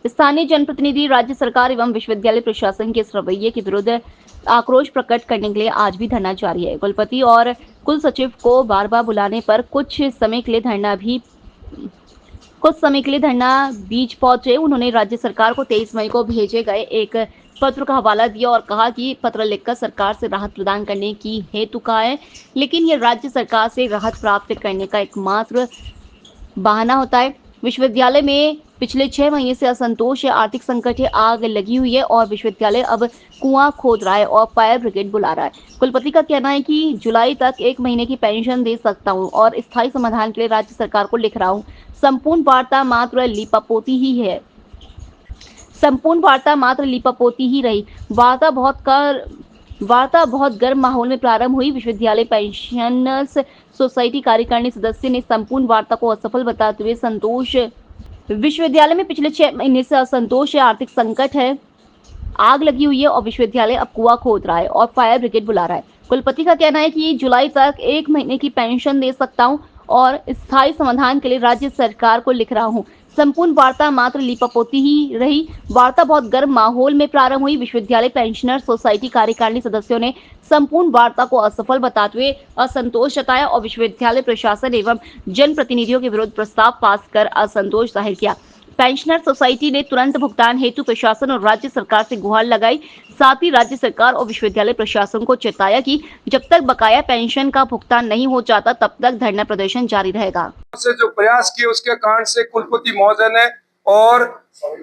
स्थानीय जनप्रतिनिधि राज्य सरकार एवं विश्वविद्यालय प्रशासन के इस रवैये के विरुद्ध आक्रोश प्रकट करने के लिए आज भी धरना जारी है। कुलपति और कुल सचिव को बार बार बुलाने पर कुछ समय के लिए धरना बीच पहुंचे। उन्होंने राज्य सरकार को 23 मई को भेजे गए एक पत्र का हवाला दिया और कहा कि पत्र लिखकर सरकार से राहत प्रदान करने की हेतु कहा है, लेकिन यह राज्य सरकार से राहत प्राप्त करने का एकमात्र बहाना होता है। विश्वविद्यालय में पिछले 6 महीने से असंतोष है, आर्थिक संकट है, आग लगी हुई है और विश्वविद्यालय अब कुआं खोद रहा है और फायर ब्रिगेड बुला रहा है। कुलपति का कहना है कि जुलाई तक 1 महीने की पेंशन दे सकता हूं और स्थायी समाधान के लिए राज्य सरकार को लिख रहा हूं। संपूर्ण वार्ता मात्र लीपापोती ही है। संपूर्ण वार्ता मात्र लीपापोती ही रही। वार्ता बहुत गर्म माहौल में प्रारंभ हुई। विश्वविद्यालय पेंशनर्स सोसाइटी कार्यकारिणी सदस्य ने संपूर्ण वार्ता को असफल बताते हुए विश्वविद्यालय में पिछले 6 महीने से असंतोष है, आर्थिक संकट है, आग लगी हुई है और विश्वविद्यालय अब कुआं खोद रहा है और फायर ब्रिगेड बुला रहा है। कुलपति का कहना है कि जुलाई तक 1 महीने की पेंशन दे सकता हूं और स्थायी समाधान के लिए राज्य सरकार को लिख रहा हूं। संपूर्ण वार्ता मात्र लीपापोती ही रही। वार्ता बहुत गर्म माहौल में प्रारंभ हुई। विश्वविद्यालय पेंशनर सोसाइटी कार्यकारिणी सदस्यों ने संपूर्ण वार्ता को असफल बताते हुए असंतोष जताया और विश्वविद्यालय प्रशासन एवं जनप्रतिनिधियों के विरुद्ध प्रस्ताव पास कर असंतोष जाहिर किया। पेंशनर सोसाइटी ने तुरंत भुगतान हेतु प्रशासन और राज्य सरकार से गुहार लगाई। साथ ही राज्य सरकार और विश्वविद्यालय प्रशासन को चेताया कि जब तक बकाया पेंशन का भुगतान नहीं हो जाता तब तक धरना प्रदर्शन जारी रहेगा। से जो प्रयास किए उसके कारण से कुलपति महोदय ने और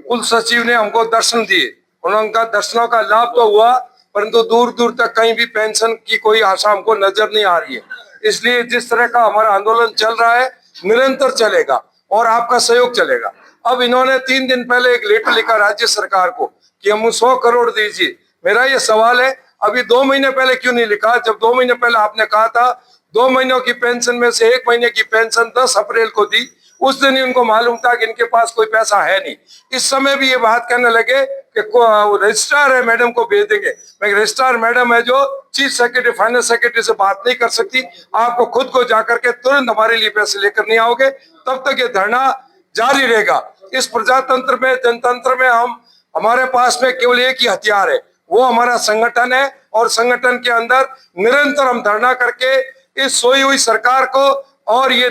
कुल सचिव ने हमको दर्शन दिए। उनका दर्शनों का लाभ तो हुआ, परंतु दूर दूर तक कहीं भी पेंशन की कोई आशा हमको नजर नहीं आ रही है। इसलिए जिस तरह का हमारा आंदोलन चल रहा है निरंतर चलेगा और आपका सहयोग चलेगा। अब इन्होंने 3 दिन पहले एक लेटर लिखा राज्य सरकार को कि हम 100 करोड़ दीजिए। मेरा ये सवाल है, अभी 2 महीने पहले क्यों नहीं लिखा? जब 2 महीने पहले आपने कहा था 2 महीनों की पेंशन में से 1 महीने की पेंशन 10 अप्रैल को दी, उस दिन ही उनको मालूम था कि इनके पास कोई पैसा है नहीं। इस समय भी ये बात कहने लगे कि रजिस्ट्रार है मैडम को भेज देंगे। मैं रजिस्ट्रार मैडम है जो चीफ सेक्रेटरी फाइनेंस सेक्रेटरी से बात नहीं कर सकती। आपको खुद को जाकर के तुरंत हमारे लिए पैसे लेकर नहीं आओगे तब तक ये धरना जारी रहेगा। इस प्रजातंत्र में, जनतंत्र में हमारे पास में केवल एक ही हथियार है, वो हमारा संगठन है और संगठन के अंदर निरंतर हम धरना करके इस सोई हुई सरकार को और ये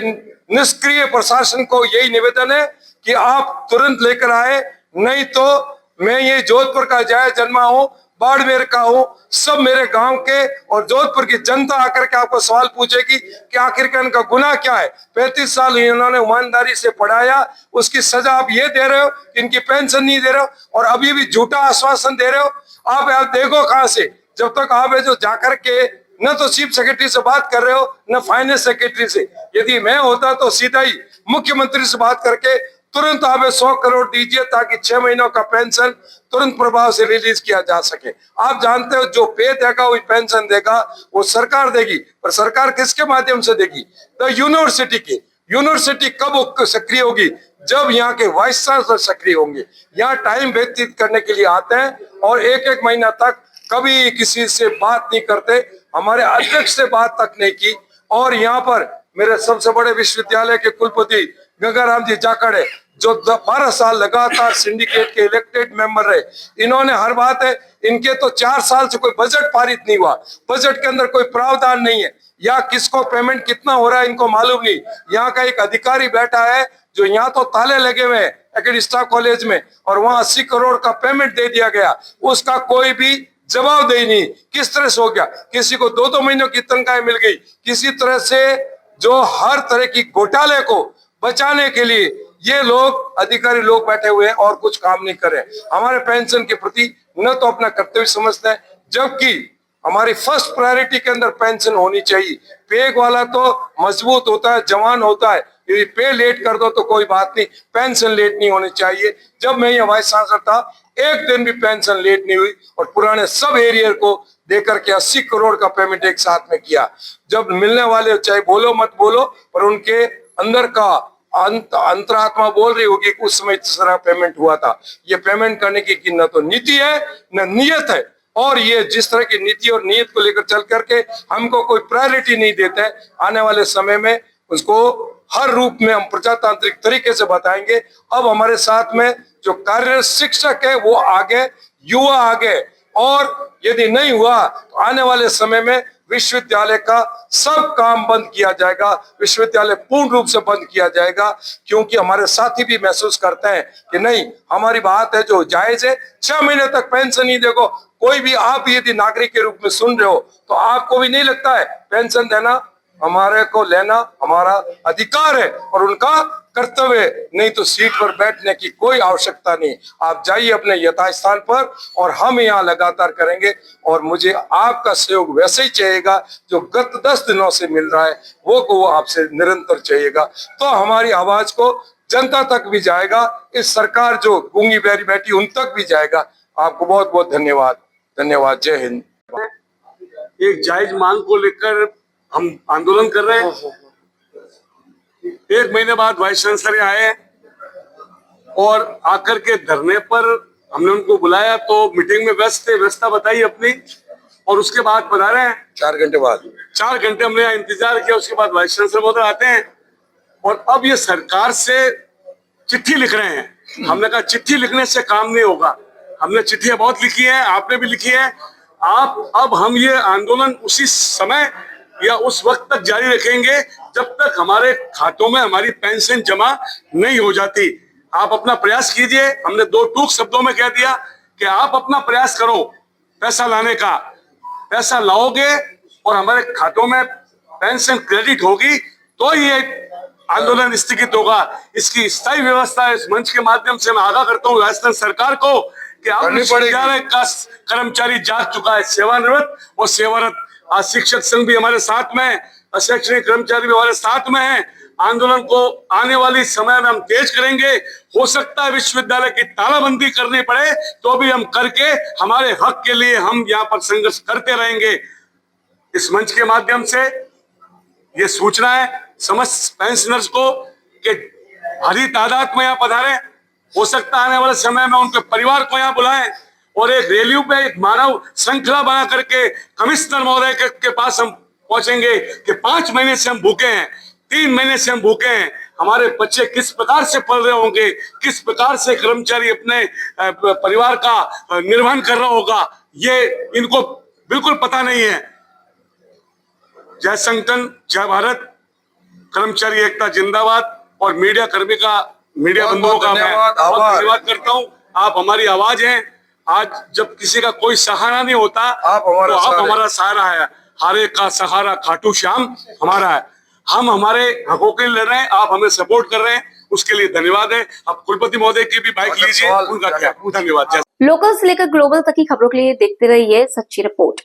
निष्क्रिय प्रशासन को यही निवेदन है कि आप तुरंत लेकर आए, नहीं तो मैं ये जोधपुर का जाया जन्मा हूँ, बाड़मेर का हूँ, सब मेरे गांव के और जोधपुर की जनता आकर के आपको सवाल पूछेगी कि आखिरकार इनका गुनाह क्या है। 35 साल इन्होंने ईमानदारी से पढ़ाया, उसकी सजा आप ये दे रहे हो कि इनकी पेंशन नहीं दे रहे हो और अभी भी झूठा आश्वासन दे रहे हो। आप देखो कहां से, जब तक आप जो जाकर के न तो चीफ सेक्रेटरी से बात कर रहे हो न फाइनेंस सेक्रेटरी से। यदि मैं होता तो सीधा ही मुख्यमंत्री से बात करके तुरंत आप 100 करोड़ दीजिए ताकि 6 महीनों का पेंशन तुरंत प्रभाव से रिलीज किया जा सके। आप जानते हो जो पे देगा वही पेंशन देगा, वो सरकार देगी, पर सरकार किसके माध्यम से देगी? तो यूनिवर्सिटी की। यूनिवर्सिटी कब सक्रिय होगी? जब यहाँ के वाइस चांसलर सक्रिय होंगे। यहाँ टाइम व्यतीत करने के लिए आते हैं और एक महीना तक कभी किसी से बात नहीं करते, हमारे अध्यक्ष से बात तक नहीं की। और यहाँ पर मेरे सबसे बड़े विश्वविद्यालय के कुलपति गंगाराम जी जाखड़ है जो 12 साल लगातार सिंडिकेट के इलेक्टेड मेंबर रहे। इन्होंने हर बात है, इनके तो 4 साल से कोई बजट पारित नहीं हुआ, बजट के अंदर कोई प्रावधान नहीं है, या किसको पेमेंट कितना हो रहा है इनको मालूम नहीं। यहाँ का एक अधिकारी बैठा है जो यहाँ तो ताले लगे हुए हैं एकेडिस्टा कॉलेज में और वहां 80 करोड़ का पेमेंट दे दिया गया, उसका कोई भी जवाबदेही नहीं। किस तरह से हो गया? किसी को 2-2 महीनों की तनख्वाह मिल गई। किसी तरह से जो हर तरह की घोटाले को बचाने के लिए ये लोग अधिकारी लोग बैठे हुए हैं और कुछ काम नहीं कर रहे। हमारे पेंशन के प्रति न तो अपना कर्तव्य समझते हैं, जबकि हमारी फर्स्ट प्रायोरिटी के अंदर पेंशन होनी चाहिए। पे वाला तो मजबूत होता है, जवान होता है, यदि पे लेट कर दो तो कोई बात नहीं, पेंशन लेट नहीं होनी चाहिए। जब मैं ये वाइस चांसलर था, एक दिन भी पेंशन लेट नहीं हुई और पुराने सब एरियर को देकर के 80 करोड़ का पेमेंट एक साथ में किया। जब मिलने वाले चाहे बोलो मत बोलो, पर उनके अंदर का अंतरात्मा बोल रही होगी कि उस समय इस तरह पेमेंट हुआ था। ये पेमेंट करने की न तो नीति है न नियत है, और ये जिस तरह की नीति और नियत को लेकर चल करके हमको कोई प्रायोरिटी नहीं देते, आने वाले समय में उसको हर रूप में हम प्रजातांत्रिक तरीके से बताएंगे। अब हमारे साथ में जो कार्यरत शिक्षक है वो आगे, युवा आगे, और यदि नहीं हुआ तो आने वाले समय में विश्वविद्यालय का सब काम बंद किया जाएगा, विश्वविद्यालय पूर्ण रूप से बंद किया जाएगा, क्योंकि हमारे साथी भी महसूस करते हैं कि नहीं, हमारी बात है जो जायज है। 6 महीने तक पेंशन नहीं देखो, कोई भी आप यदि नागरिक के रूप में सुन रहे हो तो आपको भी नहीं लगता है पेंशन देना हमारे को लेना हमारा अधिकार है और उनका कर्तव्य है, नहीं तो सीट पर बैठने की कोई आवश्यकता नहीं। आप जाइए अपने यथास्थान पर और हम यहाँ लगातार करेंगे, और मुझे आपका सहयोग वैसे ही चाहिएगा जो गत 10 दिनों से मिल रहा है, वो आपसे निरंतर चाहिएगा, तो हमारी आवाज को जनता तक भी जाएगा, इस सरकार जो गूंगी बहरी बैठी उन तक भी जाएगा। आपको बहुत बहुत धन्यवाद। धन्यवाद। जय हिंद। एक जायज मांग को लेकर हम आंदोलन कर रहे हैं। 1 महीने बाद वाइस चांसलर आए और आकर के धरने पर हमने उनको बुलाया तो मीटिंग में व्यस्त थे, व्यस्तता बताई अपनी, और उसके बाद बता रहे हैं 4 घंटे बाद 4 घंटे हमने यहाँ इंतजार किया। उसके बाद वाइस चांसलर महोदय आते हैं और अब ये सरकार से चिट्ठी लिख रहे हैं। हमने कहा चिट्ठी लिखने से काम नहीं होगा, हमने चिट्ठियां बहुत लिखी है, आपने भी लिखी है। आप अब हम ये आंदोलन उसी समय या उस वक्त तक जारी रखेंगे जब तक हमारे खातों में हमारी पेंशन जमा नहीं हो जाती। आप अपना प्रयास कीजिए। हमने 2 टूक शब्दों में कह दिया कि आप अपना प्रयास करो पैसा लाने का, पैसा लाओगे और हमारे खातों में पेंशन क्रेडिट होगी तो ये आंदोलन स्थगित होगा। इसकी स्थायी व्यवस्था इस मंच के माध्यम से मैं आगाह करता हूँ राजस्थान सरकार को कि अब विश्वविद्यालय का कर्मचारी जाग चुका है, सेवानिवृत्त और सेवारत। आज शिक्षक संघ भी हमारे साथ में, शैक्षणिक कर्मचारी भी हमारे साथ में हैं। आंदोलन को आने वाली समय में हम तेज करेंगे। हो सकता है विश्वविद्यालय की तालाबंदी करनी पड़े तो भी हम करके हमारे हक के लिए हम यहाँ पर संघर्ष करते रहेंगे। इस मंच के माध्यम से ये सूचना है समस्त पेंशनर्स को कि भारी तादाद में यहाँ पधारे। हो सकता है आने वाले समय में उनके परिवार को यहाँ बुलाएं और एक रैलियों पे एक मानव श्रृंखला बना करके कमिश्नर महोदय के पास हम पहुंचेंगे कि 5 महीने से हम भूखे हैं, 3 महीने से हम भूखे हैं, हमारे बच्चे किस प्रकार से पढ़ रहे होंगे, किस प्रकार से कर्मचारी अपने परिवार का निर्वहन कर रहा होगा, ये इनको बिल्कुल पता नहीं है। जय संगठन, जय भारत, कर्मचारी एकता जिंदाबाद। और मीडिया कर्मी का, मीडिया बंधुओं का मैं बहुत धन्यवाद करता हूँ। आप हमारी आवाज हैं। आज जब किसी का कोई सहारा नहीं होता आप हमारा सहारा है। हारे का सहारा खाटू श्याम हमारा है। हम हमारे हकों के लिए लड़ रहे हैं, आप हमें सपोर्ट कर रहे हैं, उसके लिए धन्यवाद है। अब कुलपति महोदय की भी बाइक लीजिए, उनका क्या धन्यवाद। लोकल से लेकर ग्लोबल तक की खबरों के लिए देखते रहिए सच्ची रिपोर्ट।